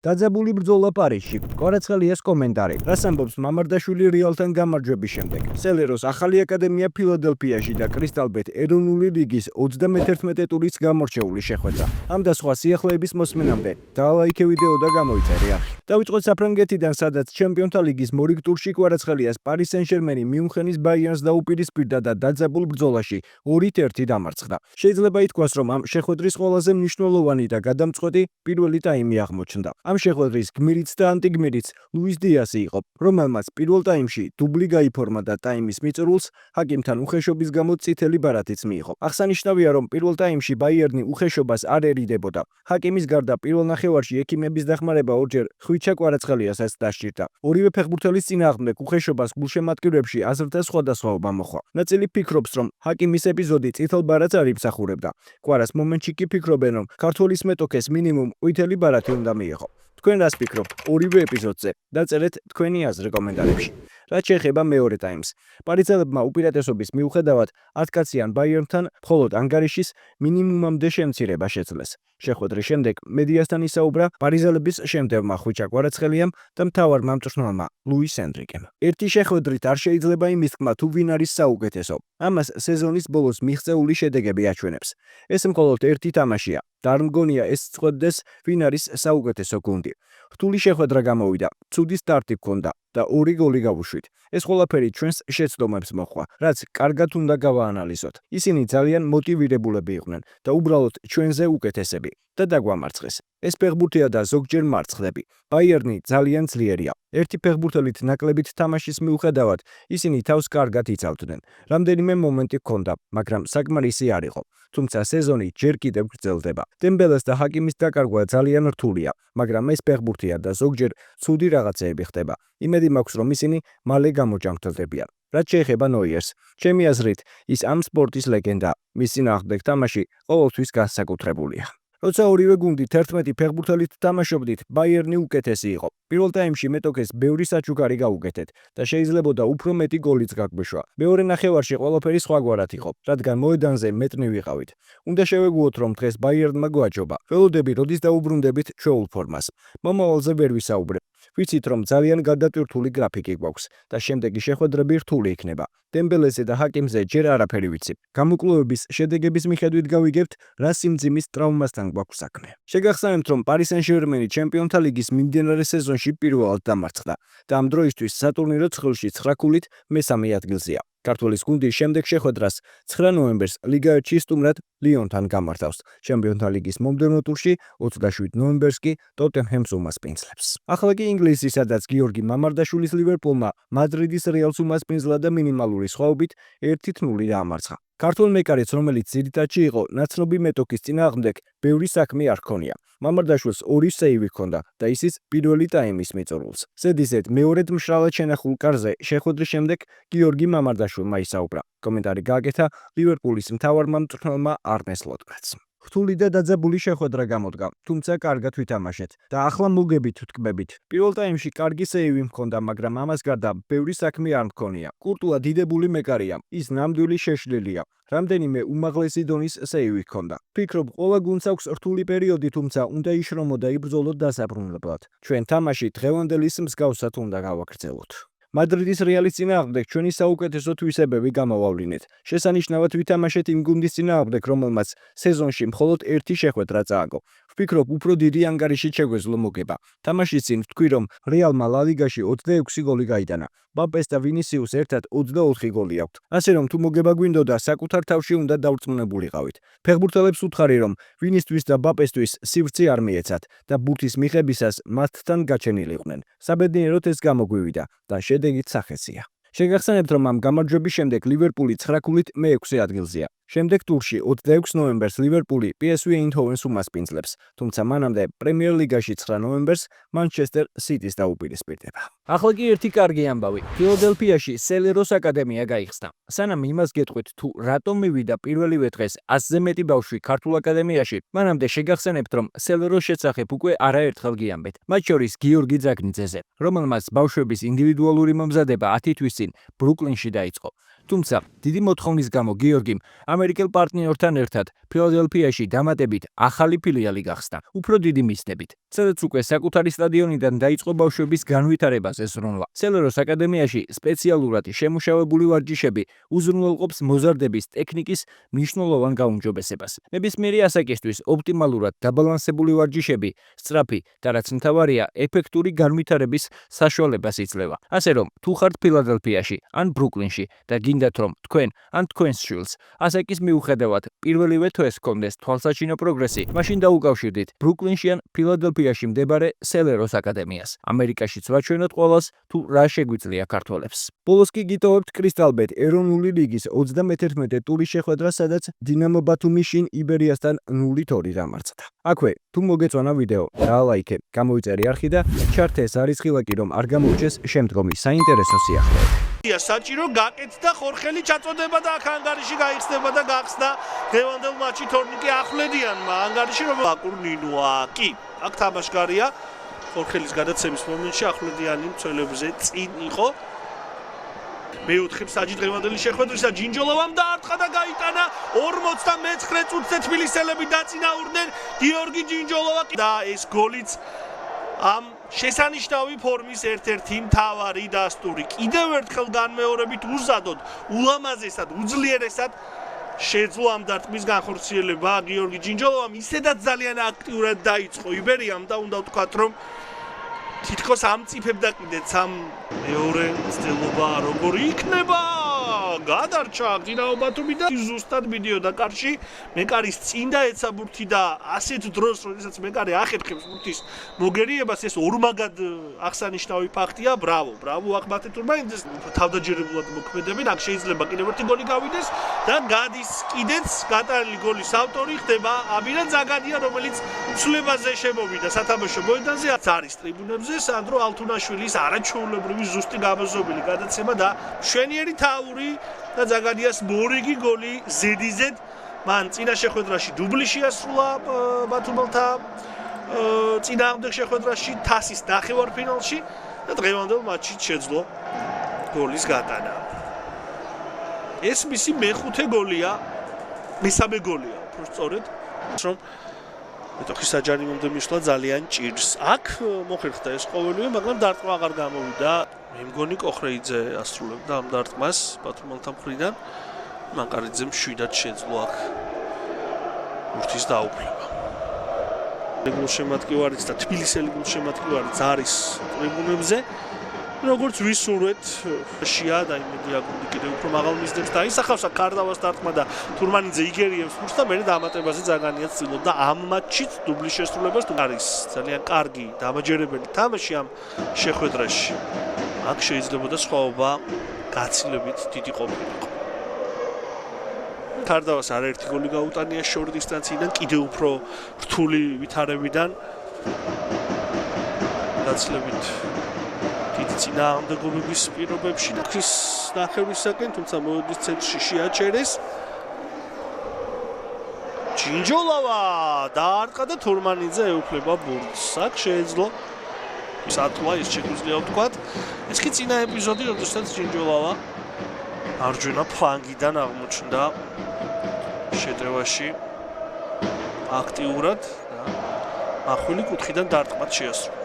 დაძაბული ბრძოლა პარიზში. კვარაცხელიას კომენტარი. რას ამბობს მამარდაშვილი რეალთან გამარჯვების შემდეგ? სელეროს ახალი აკადემია ფილადელფიაში და კრისტალბეთ ეროვნული ლიგის 31 ტურის გამორჩეული შეხვედრა. ამ და სხვა სიახლეების მოსმენამდე დალაიქე ვიდეო და გამოიწერე არხი. დავიწყოთ საფრანგეთიდან, სადაც ჩემპიონთა ლიგის მორიგ ტურში კვარაცხელიას პარი სენ-ჟერმენი მიუნხენის ბაიერნს დაუპირისპირდა და დაძაბულ ბრძოლაში 2-1 დამარცხდა. შეიძლება ითქვას, რომ ამ შეხვედრის ყველაზე მნიშვნელოვანი და გადამწყვეტი პირველი ტაიმი აღმოჩნდა. ამ შეხვედრის გმირიც და ანტიგმირიც ლუის დიასი იყო, რომელმაც პირველ ტაიმში დუბლი გაიფორმა და ტაიმის მიწურულს ჰაკიმთან უხეშობის გამო წითელი ბარათიც მიიღო. აღსანიშნავია, რომ პირველ ტაიმში ბაიერნი უხეშობას არ ერიდებოდა. ჰაკიმის გარდა პირველ ნახევარში ექიმების დახმარება ორჯერ ხვიჩა კვარაცხელიასაც დასჭირდა. ორივე ფეხბურთელის წინააღმდეგ უხეშობას გულშემატკივრებში აზრთა სხვადასხვაობა მოხდა. ნაწილი ფიქრობს, რომ ჰაკიმის ეპიზოდი წითელ ბარათს არ იმსახურებდა. კვარას მომენტში კი ფიქრობენ, რომ ქართველის მეტოქეს მინიმუმ ყვითელი ბარათი უნდა მიიღო. თქვენ რას ფიქრობთ ორივე ეპიზოდზე? დაწერეთ თქვენი აზრი კომენტარებში. რაც შეეხება მეორე ტაიმს, პარიზელებმა უპირატესობის მიუხედავად 10 კაციან ბაიერნთან მხოლოდ ანგარიშის მინიმუმამდე შემცირება შეძლეს. შეხვედრის შემდეგ მედიასთან ისაუბრა პარიზელების შემდეგმა ხვიჩა კვარაცხელიამ და მთავარმა მწვრთნელმა ლუის ენრიკემ. ერთი შეხვედრით არ შეიძლება იმის თქმა, თუ ვინ არის საუკეთესო. ამას სეზონის ბოლოს მიღწეული შედეგები აჩვენებს. ეს მხოლოდ ერთი თამაშია და არ მგონია ეს წყვეტდეს ვინ არის საუკეთესო გუნდი. რთული შეხვედრა გამოვიდა, ცუდი სტარტი ჰქონდა და 2 გოლი გავუშვით. ეს ყველაფერი ჩვენს შეცდომებს მოჰყვა, რაც კარგად უნდა გავაანალიზოთ. ისინი ძალიან მოტივირებულები იყვნენ და უბრალოდ ჩვენზე უკეთესები და დაგვამარცხეს. ეს ფეხბურთია და ზოგჯერ მარცხდები. ბაიერნი ძალიან ძლიერია. ერთი ფეხბურთელით ნაკლებით თამაშის მიუხედავად, ისინი თავს კარგად იცავდნენ. რამდენიმე მომენტი ჰქონდა, მაგრამ საკმარისი არ იყო. თუმცა სეზონი ჯერ კიდევ გრძელდება. დემბელეს და ჰაკიმის დაკარგვა ძალიან რთულია, მაგრამ ეს ფეხბურთია და ზოგჯერ ცუდი რაღაცეები ხდება. იმედი მაქვს, რომ ისინი მალე გამოჯანმრთელდებიან. რაც შეეხება ნოიერს, ჩემი აზრით, ის ამ სპორტის ლეგენდა. მის წინააღმდეგ თამაში ყოველთვის განსაკუთრებულია. როცა ორივე გუნდი 11 ფეხბურთელით თამაშობდით, ბაიერნი უკეთესი იყო. პირველ ტაიმში მეტოქეს ბევრი საჩუქარი გაუკეთეთ და შეიძლებოდა უფრო მეტი გოლიც გაგვეშვა. მეორე ნახევარში ყველაფერი სხვაგვარად იყო, რადგან მოედანზე მეტნი ვიყავით. უნდა შევეგუოთ, რომ დღეს ბაიერნმა გვაჯობა. ველოდები როდის დაუბრუნდებით ჩვეულ ფორმას. მომავალზე ვერ ვისაუბრებ. ვიცით, რომ ძალიან გადატვირთული გრაფიკი გვაქვს და შემდეგი შეხვედრები რთული იქნება. დემბელეზე და ჰაკიმზე ჯერ არაფერი ვიცი. გამოკვლევების შედეგების მიხედვით გავიგებთ, რა სიმძიმის ტრავმასთან გვაქვს საქმე. შეგახსენებთ, რომ პარი სენ-ჟერმენი ჩემპიონთა ლიგის მიმდინარე სეზონში პირველად დამარცხდა და ამ დროისთვის სატურნირო ცხრილში 9 ქულით მესამე ადგილზეა. ქართველის გუნდი შემდეგ შეხვედრას 9 ნოემბერს ლიგა 1-ში სტუმრად ლიონთან გამართავს. ჩემპიონთა ლიგის მომდევნო ტურში 27 ნოემბერს კი ტოტენჰემს უმასპინძლებს. ახლა კი ინგლისი, სადაც გიორგი მამარდაშვილის ლივერპულმა მადრიდის რეალს უმასპინძლა და მინიმალური სხვაობით 1-0 დაამარცხა. ქართველ მეკარეც, რომელიც ძირითადში იყო ნაცნობი მეტოქის წინააღმდეგ, ბევრი საქმე არ ჰქონია. მამარდაშვილს 2 სეივი ჰქონდა და ისიც პირველი ტაიმის მიწურულს. ზედიზედ მეორედ მშრალად შენახულ კარზე შეხვედრის შემდეგ გიორგი მამარდაშვილმა ისაუბრა. კომენტარი გააკეთა ლივერპულის მთავარმა მწვრთნელმა არნე სლოტმა. რთული და დაძაბული შეხვედრა გამოდგა, თუმცა კარგად ვითამაშეთ და ახლა მოგებით ვთქმებით. პირველ ტაიმში კარგი სეივი მქონდა, მაგრამ ამას გარდა ბევრი საქმე არ მქონია. კურტუა დიდებული მეკარია, ის ნამდვილი შეშლილია. რამდენიმე უმაღლესი დონის სეივი ჰქონდა. ფიქრობ, ყველა გუნდს აქვს რთული პერიოდი, თუმცა უნდა იშრომო და იბრძოლო დასაბრუნებლად. ჩვენ თამაში დღევანდელის მსგავსად უნდა გავაგრძელოთ. მადრიდის რეალის წინააღმდეგ ჩვენი საუკეთესო თვისებები გამოვავლინეთ. შესანიშნავად ვითამაშეთ იმ გუნდის წინააღმდეგ, რომელმაც სეზონში მხოლოდ ერთი შეხვედრა წააგო. ვფიქრობ, უფრო დიდი ანგარიშით შეგვეძლო მოგება. თამაშის წინ ვთქვი, რომ რეალმა ლა ლიგაში 26 გოლი გაიტანა. ბაპეს და ვინისიუს ერთად 24 გოლი აქვთ. ასე რომ თუ მოგება გვინდოდა, საკუთარ თავში უნდა დავრწმუნებულიყავით. ფეხბურთელებს უთხარი, რომ ვინისთვის და ბაპესთვის სივრცე არ მიეცათ და ბურთის მიღებისას მათთან გაჩენილიყვნენ. საბედნიეროდ ეს გამოგვივიდა და შედეგით სახეცია. შეგახსენებთ, რომ ამ გამარჯვების შემდეგ ლივერპული 9 ქულით მე-6 ადგილზეა. შემდეგ ტურში 26 ნოემბერს ლივერპული PSV Eindhoven's უმასპინძლებს, თუმცა მანამდე პრემიერ ლიგაში 9 ნოემბერს Manchester City-ს დაუპირისპირდება. ახლა კი ერთი კარგი ამბავი. ფილადელფიაში სელეროს აკადემია გაიხსნა. სანამ იმას გეტყვით, თუ რატომ მივიდა პირველივე დღეს 100-ზე მეტი ბავშვი ქართულ აკადემიაში, მანამდე შეგახსენებთ, რომ სელეროს შესახებ უკვე არაერთხელ გიამბეთ. მათ შორის გიორგი ძაგნიძეზე, რომელმაც ბავშვების ინდივიდუალური მომზადება 10 თვის წინ ბრუკლინში დაიწყო. თუმცა დიდი მოთხოვნის გამო გიორგიმ ამერიკელ პარტნიორთან ერთად ფილადელფიაში დამატებით ახალი ფილიალი გახსნა, უფრო დიდი მიზნებით, სადაც უკვე საკუთარი სტადიონიდან დაიწყო ბავშვების განვითარებაზე ზრუნვა. სელეროს აკადემიაში სპეციალურად შემუშავებული ვარჯიშები უზრუნველყოფს მოზარდების ტექნიკის მნიშვნელოვან გაუმჯობესებას. ნებისმიერი ასაკისთვის ოპტიმალურად დაბალანსებული ვარჯიშები, სწრაფი და რაც მთავარია, ეფექტური განვითარების საშუალებას იძლევა. ასე რომ, თუ ხართ ფილადელფიაში ან ბრუკლინში და გინდათ რომ თქვენ ან თქვენს შვილს ასაკის მიუხედავად პირველივე თვეს ჰქონდეს თვალსაჩინო პროგრესი, მაშინ დაუკავშირდით ბრუკლინში ან ფილადელფიაში მდებარე სელეროს აკადემიას. ამერიკაშიც ვაჩვენოთ ყველას, თუ რა შეგვიძლია ქართველებს. ბოლოს კი გიტოვებთ კრისტალბეტ ეროვნული ლიგის 31 ტურის შეხვედრას, სადაც დინამო ბათუმი შინ იბერიასთან 0-2 დამარცხდა. აქვე, თუ მოგეწონა ვიდეო, დაალაიქე, გამოიწერე არხი და ჩართე ეს არისხილაკი, რომ არ გამოუჩეს შემდგომი საინტერესო სიახლეები. საჭირო გაკეთდა ხორხელი ჩაწოდება და აქ ანგარიში გაიხსნება და გახსნა დღევანდელ მატჩში თორნიკე ახვლედიანმა ანგარიში რომ აკურნინოა კი აქ თამაშგარია ხორხელის გადაცემის მომენტში ახვლედიანი მცველებზე წინ იყო მეოთხე მსაჯი დღევანდელი შეხვედრისა ჯინჯოლოვამ დაარტყა და გაიტანა 49 წუთზე თბილისელები დაწინაურდნენ გიორგი ჯინჯოლოვა და ეს გოლიც ამ შესანიშნავი ფორმის ერთ-ერთი მთავარი დასტური. კიდევ ერთხელ განმეორებით უზადოდ, ულამაზესად, უძლიერესად შეძლო ამ დარტყმის განხორციელება გიორგი ჯინჯოლოვამ ისედაც ძალიან აქტიურად დაიწყო იბერიამ და უნდა ვთქვათ, რომ თითქოს ამწიფებდა კიდეც ამ მეორე ცდილობა როგორი იქნება გადარჩა დინამო ბათუმი და ზუსტად მიდიოდა კარში მეკარის წინ დაეცა ბურთი და ასეთ დროს როდესაც მეკარი ახერხებს ბურთის მოგერიებას ეს ორმაგად აღსანიშნავი ფაქტია ბრავო ახმათე თურმაინძეს თავდაჯერებულად მოქმედებენ აქ შეიძლება კიდევ ერთი გოლი გავიდეს და გადის კიდეც გატანილი გოლის ავტორი ხდება აბირა ზაგადია რომელიც ცვლილებაზე შემოვიდა სათამაშო მოედანზე არის ტრიბუნებზე სანდრო ალთუნაშვილის არაჩვეულებრივი ზუსტი გამოზობილი გადაცემა და მშვენიერი თაური და ზაგადიას მორიგი გოლი ზედიზედ მან წინა შეხვედრაში დუბლი შეასრულა ბათუმელთა წინააღმდეგ შეხვედრაში თასის ნახევარფინალში და დღევანდელ მატჩში შეძლო გოლის გატანა. ეს მისი მეხუთე გოლია, მესამე გოლია, უფრო სწორედ, რომ მეტოქის საჯარი მომდმიშლა ძალიან ჭირს. აქ მოხერხდა ეს ყოველივე, მაგრამ დარტყმა აღარ გამოვიდა. მე მგონი კოხრეიძე ასრულებდა ამ დარტყმას ბათუმელთა მხრიდან. მანკარიძემ შვიდად შეძლო აქ ბურთის დაუფლება. გულშემატკივარიც და თბილისელი გულშემატკივარიც არის ტრიბუნებზე. როგორც ვისურვეთ, შია და იმედია გუნდი კიდევ უფრო მაღალ მიზნებს დაისახავს აქ კარდავას დარტყმა და თურმანიძე იგერიებს ბურთს და მერე დამატებაზე ზაგანიაც ცდილობდა ამ მატჩით დუბლის შესრულებას. არის ძალიან კარგი დამაჯერებელი თამაში ამ შეხვედრაში. აქ შეიძლებოდა სხვაობა გაცილებით დიდი ყოფილიყო. კარდავას არაერთი გოლი გაუტანია შორ დისტანციიდან, კიდევ უფრო რთული ვითარებიდან. გაცილებით დიდი წინააღმდეგობების პირობებში და ქვის ნახევრისაკენ, თუმცა მოედნის ცენტრში შეაჩერეს. ჯინჯოლოვა დაარტყა და თურმანიძე ეუფლება ბურთს. აქ შეეძლო სათვლა ის შეგვიძლია ვთქვათ. ეს კი წინა ეპიზოდი, როდესაც ჯინჯოლოვა მარჯვენა ფლანგიდან აღმოჩნდა შეტევაში აქტიურად და მახვილი კუთხიდან დარტყმად შეასრულა.